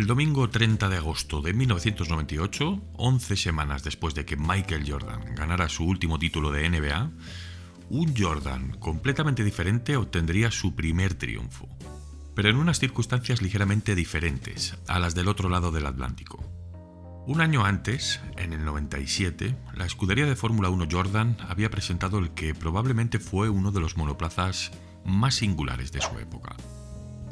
El domingo 30 de agosto de 1998, 11 semanas después de que Michael Jordan ganara su último título de NBA, un Jordan completamente diferente obtendría su primer triunfo, pero en unas circunstancias ligeramente diferentes a las del otro lado del Atlántico. Un año antes, en el 97, la escudería de Fórmula 1 Jordan había presentado el que probablemente fue uno de los monoplazas más singulares de su época.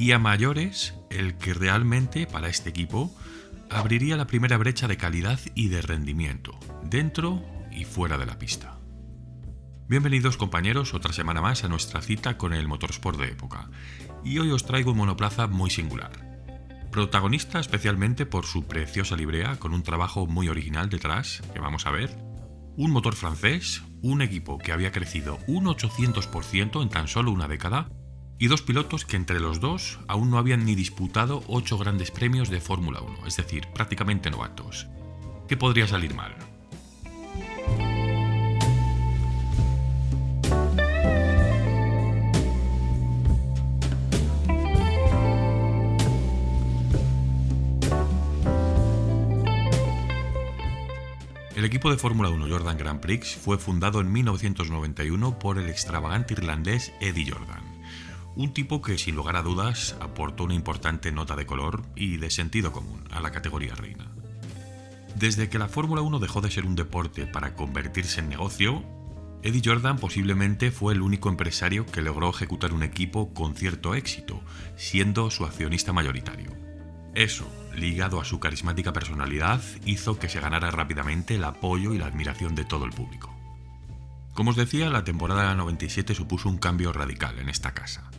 Y a mayores, el que realmente, para este equipo, abriría la primera brecha de calidad y de rendimiento, dentro y fuera de la pista. Bienvenidos compañeros, otra semana más a nuestra cita con el motorsport de época, y hoy os traigo un monoplaza muy singular. Protagonista especialmente por su preciosa librea, con un trabajo muy original detrás, que vamos a ver, un motor francés, un equipo que había crecido un 800% en tan solo una década, y dos pilotos que entre los dos aún no habían ni disputado 8 grandes premios de Fórmula 1, es decir, prácticamente novatos. ¿Qué podría salir mal? El equipo de Fórmula 1 Jordan Grand Prix fue fundado en 1991 por el extravagante irlandés Eddie Jordan. Un tipo que, sin lugar a dudas, aportó una importante nota de color y de sentido común a la categoría reina. Desde que la Fórmula 1 dejó de ser un deporte para convertirse en negocio, Eddie Jordan posiblemente fue el único empresario que logró ejecutar un equipo con cierto éxito, siendo su accionista mayoritario. Eso, ligado a su carismática personalidad, hizo que se ganara rápidamente el apoyo y la admiración de todo el público. Como os decía, la temporada 97 supuso un cambio radical en esta casa.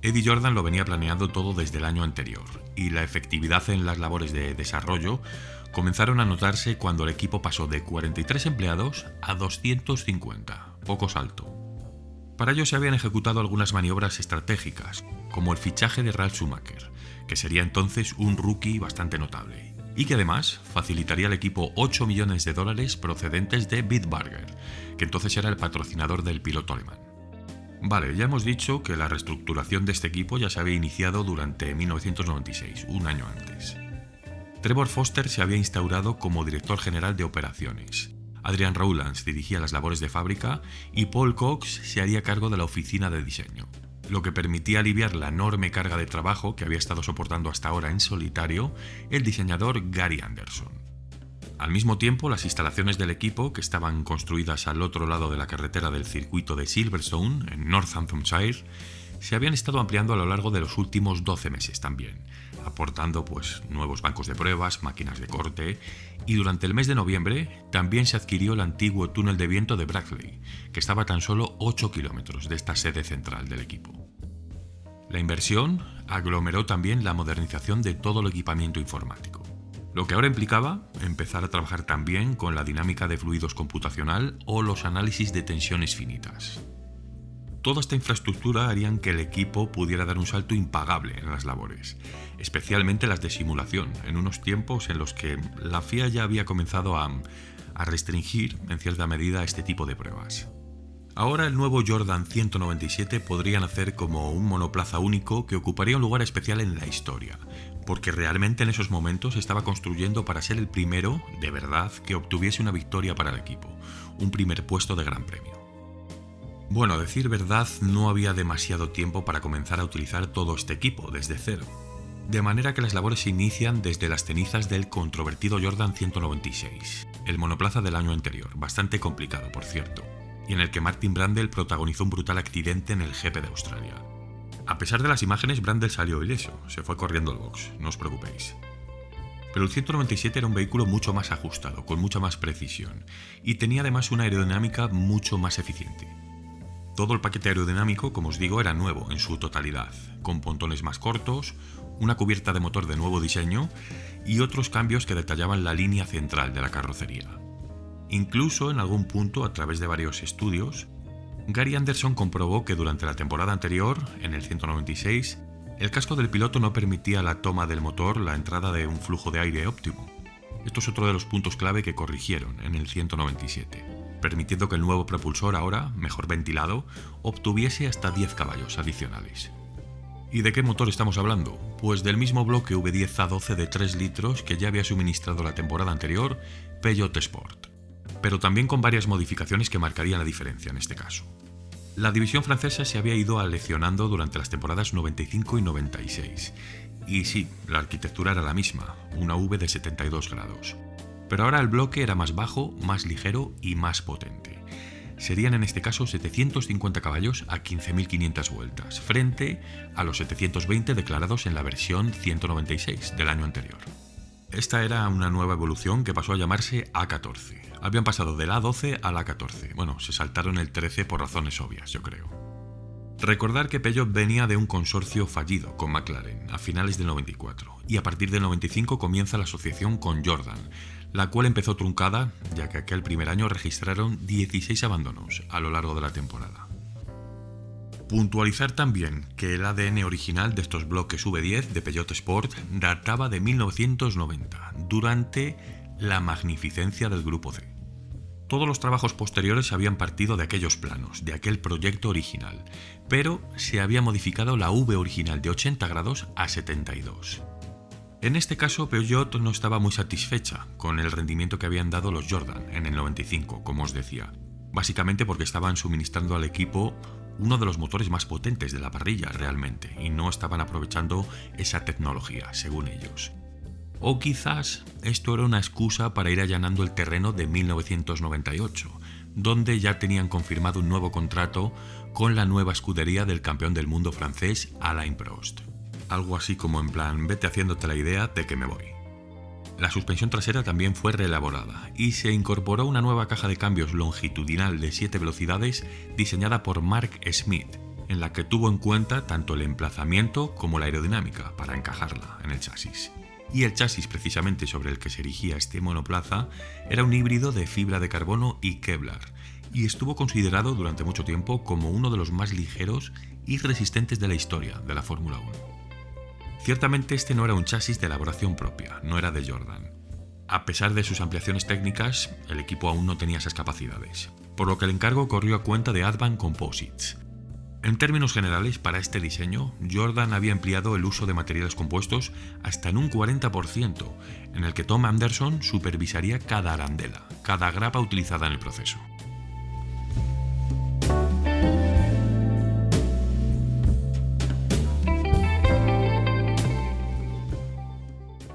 Eddie Jordan lo venía planeando todo desde el año anterior, y la efectividad en las labores de desarrollo comenzaron a notarse cuando el equipo pasó de 43 empleados a 250, poco salto. Para ello se habían ejecutado algunas maniobras estratégicas, como el fichaje de Ralf Schumacher, que sería entonces un rookie bastante notable, y que además facilitaría al equipo $8 millones procedentes de Bitburger, que entonces era el patrocinador del piloto alemán. Vale, ya hemos dicho que la reestructuración de este equipo ya se había iniciado durante 1996, un año antes. Trevor Foster se había instaurado como director general de operaciones, Adrian Rowlands dirigía las labores de fábrica y Paul Cox se haría cargo de la oficina de diseño, lo que permitía aliviar la enorme carga de trabajo que había estado soportando hasta ahora en solitario el diseñador Gary Anderson. Al mismo tiempo, las instalaciones del equipo, que estaban construidas al otro lado de la carretera del circuito de Silverstone, en Northamptonshire, se habían estado ampliando a lo largo de los últimos 12 meses también, aportando nuevos bancos de pruebas, máquinas de corte, y durante el mes de noviembre también se adquirió el antiguo túnel de viento de Brackley, que estaba a tan solo 8 kilómetros de esta sede central del equipo. La inversión aglomeró también la modernización de todo el equipamiento informático, lo que ahora implicaba empezar a trabajar también con la dinámica de fluidos computacional o los análisis de tensiones finitas. Toda esta infraestructura harían que el equipo pudiera dar un salto impagable en las labores, especialmente las de simulación, en unos tiempos en los que la FIA ya había comenzado a restringir en cierta medida este tipo de pruebas. Ahora el nuevo Jordan 197 podría nacer como un monoplaza único que ocuparía un lugar especial en la historia, porque realmente en esos momentos estaba construyendo para ser el primero, de verdad, que obtuviese una victoria para el equipo, un primer puesto de Gran Premio. Bueno, a decir verdad, no había demasiado tiempo para comenzar a utilizar todo este equipo desde cero, de manera que las labores se inician desde las cenizas del controvertido Jordan 196, el monoplaza del año anterior, bastante complicado por cierto, y en el que Martin Brundle protagonizó un brutal accidente en el GP de Australia. A pesar de las imágenes, Brundle salió ileso, se fue corriendo al box, no os preocupéis. Pero el 197 era un vehículo mucho más ajustado, con mucha más precisión, y tenía además una aerodinámica mucho más eficiente. Todo el paquete aerodinámico, como os digo, era nuevo en su totalidad, con pontones más cortos, una cubierta de motor de nuevo diseño y otros cambios que detallaban la línea central de la carrocería. Incluso, en algún punto, a través de varios estudios, Gary Anderson comprobó que durante la temporada anterior, en el 196, el casco del piloto no permitía la toma del motor la entrada de un flujo de aire óptimo. Esto es otro de los puntos clave que corrigieron en el 197, permitiendo que el nuevo propulsor ahora, mejor ventilado, obtuviese hasta 10 caballos adicionales. ¿Y de qué motor estamos hablando? Pues del mismo bloque V10A12 de 3 litros que ya había suministrado la temporada anterior Peugeot Sport, pero también con varias modificaciones que marcarían la diferencia en este caso. La división francesa se había ido aleccionando durante las temporadas 95 y 96, y sí, la arquitectura era la misma, una V de 72 grados. Pero ahora el bloque era más bajo, más ligero y más potente. Serían en este caso 750 caballos a 15.500 vueltas, frente a los 720 declarados en la versión 196 del año anterior. Esta era una nueva evolución que pasó a llamarse A14. Habían pasado del A12 al A14. Bueno, se saltaron el 13 por razones obvias, yo creo. Recordar que Peugeot venía de un consorcio fallido con McLaren a finales del 94 y a partir del 95 comienza la asociación con Jordan, la cual empezó truncada ya que aquel primer año registraron 16 abandonos a lo largo de la temporada. Puntualizar también que el ADN original de estos bloques V10 de Peugeot Sport databa de 1990, durante la magnificencia del Grupo C. Todos los trabajos posteriores habían partido de aquellos planos, de aquel proyecto original, pero se había modificado la V original de 80 grados a 72. En este caso, Peugeot no estaba muy satisfecha con el rendimiento que habían dado los Jordan en el 95, como os decía, básicamente porque estaban suministrando al equipo uno de los motores más potentes de la parrilla realmente, y no estaban aprovechando esa tecnología, según ellos. O quizás esto era una excusa para ir allanando el terreno de 1998, donde ya tenían confirmado un nuevo contrato con la nueva escudería del campeón del mundo francés Alain Prost. Algo así como en plan, vete haciéndote la idea de que me voy. La suspensión trasera también fue reelaborada y se incorporó una nueva caja de cambios longitudinal de 7 velocidades diseñada por Mark Smith, en la que tuvo en cuenta tanto el emplazamiento como la aerodinámica para encajarla en el chasis. Y el chasis precisamente sobre el que se erigía este monoplaza era un híbrido de fibra de carbono y Kevlar, y estuvo considerado durante mucho tiempo como uno de los más ligeros y resistentes de la historia de la Fórmula 1. Ciertamente este no era un chasis de elaboración propia, no era de Jordan. A pesar de sus ampliaciones técnicas, el equipo aún no tenía esas capacidades, por lo que el encargo corrió a cuenta de Advan Composites. En términos generales, para este diseño, Jordan había empleado el uso de materiales compuestos hasta en un 40%, en el que Tom Anderson supervisaría cada arandela, cada grapa utilizada en el proceso.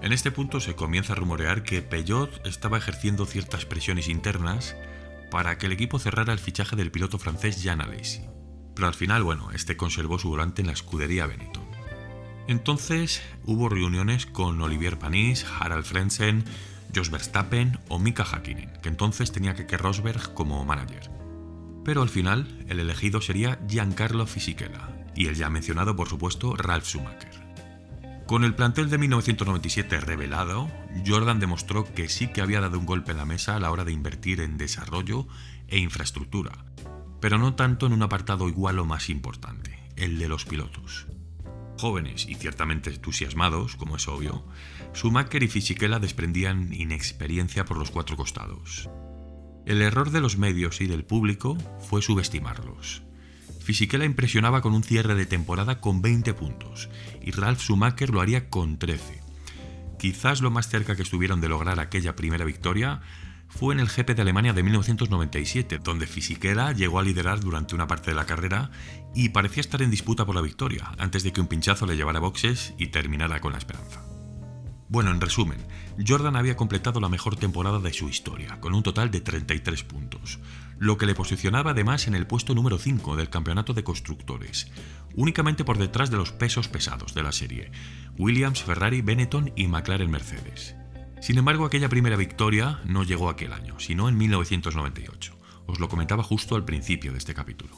En este punto se comienza a rumorear que Peugeot estaba ejerciendo ciertas presiones internas para que el equipo cerrara el fichaje del piloto francés Jean Alesi. Pero al final, este conservó su volante en la escudería Benetton. Entonces hubo reuniones con Olivier Panis, Harald Frentzen, Jos Verstappen o Mika Häkkinen, que entonces tenía Keke Rosberg como manager. Pero al final el elegido sería Giancarlo Fisichella y el ya mencionado por supuesto Ralf Schumacher. Con el plantel de 1997 revelado, Jordan demostró que sí que había dado un golpe en la mesa a la hora de invertir en desarrollo e infraestructura, pero no tanto en un apartado igual o más importante, el de los pilotos. Jóvenes y ciertamente entusiasmados, como es obvio, Schumacher y Fisichella desprendían inexperiencia por los cuatro costados. El error de los medios y del público fue subestimarlos. Fisichella impresionaba con un cierre de temporada con 20 puntos y Ralf Schumacher lo haría con 13. Quizás lo más cerca que estuvieron de lograr aquella primera victoria fue en el GP de Alemania de 1997, donde Fisichella llegó a liderar durante una parte de la carrera y parecía estar en disputa por la victoria, antes de que un pinchazo le llevara a boxes y terminara con la esperanza. Bueno, en resumen, Jordan había completado la mejor temporada de su historia, con un total de 33 puntos, lo que le posicionaba además en el puesto número 5 del campeonato de constructores, únicamente por detrás de los pesos pesados de la serie, Williams, Ferrari, Benetton y McLaren Mercedes. Sin embargo, aquella primera victoria no llegó aquel año, sino en 1998. Os lo comentaba justo al principio de este capítulo.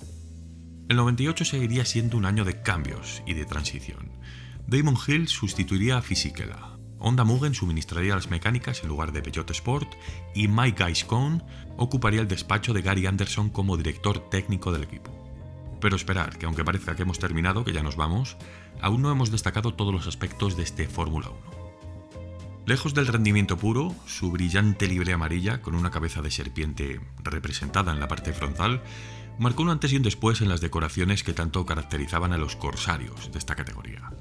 El 98 seguiría siendo un año de cambios y de transición. Damon Hill sustituiría a Fisichella, Honda Mugen suministraría las mecánicas en lugar de Peugeot Sport y Mike Gascoigne ocuparía el despacho de Gary Anderson como director técnico del equipo. Pero esperar, que aunque parezca que hemos terminado, que ya nos vamos, aún no hemos destacado todos los aspectos de este Fórmula 1. Lejos del rendimiento puro, su brillante libre amarilla, con una cabeza de serpiente representada en la parte frontal, Marcó un antes y un después en las decoraciones que tanto caracterizaban a los corsarios de esta categoría.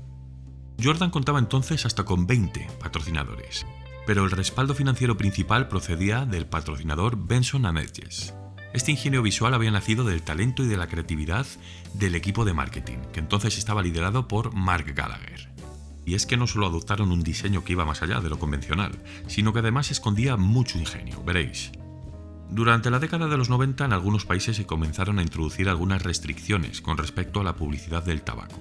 Jordan contaba entonces hasta con 20 patrocinadores, pero el respaldo financiero principal procedía del patrocinador Benson & Hedges. Este ingenio visual había nacido del talento y de la creatividad del equipo de marketing, que entonces estaba liderado por Mark Gallagher. Y es que no solo adoptaron un diseño que iba más allá de lo convencional, sino que además escondía mucho ingenio, veréis. Durante la década de los 90 en algunos países se comenzaron a introducir algunas restricciones con respecto a la publicidad del tabaco.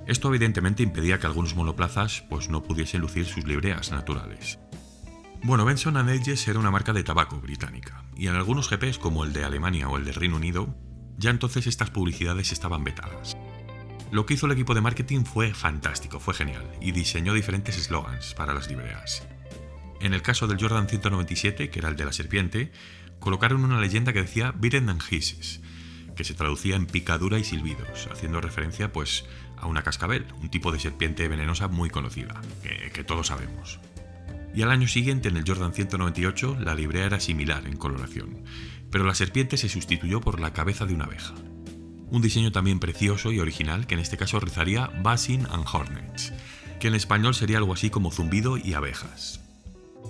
Esto evidentemente impedía que algunos monoplazas no pudiesen lucir sus libreas naturales. Bueno, Benson & Hedges era una marca de tabaco británica, y en algunos GPs como el de Alemania o el de Reino Unido, ya entonces estas publicidades estaban vetadas. Lo que hizo el equipo de marketing fue fantástico, fue genial, y diseñó diferentes eslogans para las libreas. En el caso del Jordan 197, que era el de la serpiente, colocaron una leyenda que decía "Bitten and Hisses", que se traducía en picadura y silbidos, haciendo referencia a una cascabel, un tipo de serpiente venenosa muy conocida, que todos sabemos. Y al año siguiente, en el Jordan 198, la librea era similar en coloración, pero la serpiente se sustituyó por la cabeza de una abeja. Un diseño también precioso y original que en este caso rizaría "Buzzing and Hornets", que en español sería algo así como zumbido y abejas.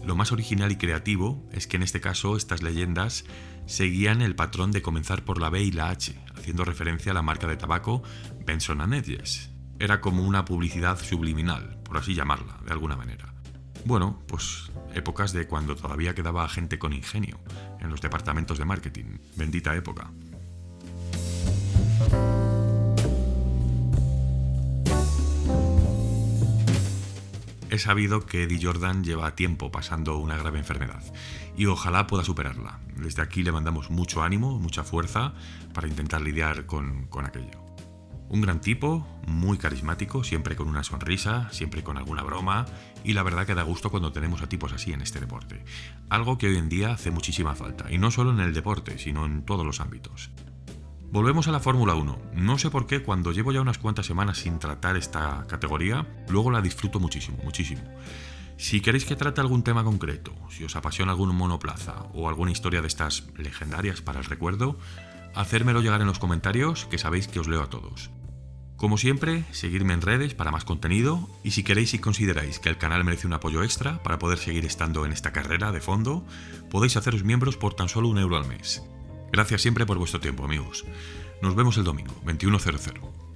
Lo más original y creativo es que en este caso estas leyendas seguían el patrón de comenzar por la B y la H, haciendo referencia a la marca de tabaco Benson & Hedges. Era como una publicidad subliminal, por así llamarla, de alguna manera. Bueno, épocas de cuando todavía quedaba gente con ingenio en los departamentos de marketing. Bendita época. He sabido que Eddie Jordan lleva tiempo pasando una grave enfermedad y ojalá pueda superarla. Desde aquí le mandamos mucho ánimo, mucha fuerza para intentar lidiar con aquello. Un gran tipo, muy carismático, siempre con una sonrisa, siempre con alguna broma, y la verdad que da gusto cuando tenemos a tipos así en este deporte. Algo que hoy en día hace muchísima falta, y no solo en el deporte, sino en todos los ámbitos. Volvemos a la Fórmula 1. No sé por qué, cuando llevo ya unas cuantas semanas sin tratar esta categoría, luego la disfruto muchísimo, muchísimo. Si queréis que trate algún tema concreto, si os apasiona algún monoplaza o alguna historia de estas legendarias para el recuerdo, hacérmelo llegar en los comentarios, que sabéis que os leo a todos. Como siempre, seguidme en redes para más contenido, y si queréis y consideráis que el canal merece un apoyo extra para poder seguir estando en esta carrera de fondo, podéis haceros miembros por tan solo €1 al mes. Gracias siempre por vuestro tiempo, amigos. Nos vemos el domingo, 21:00.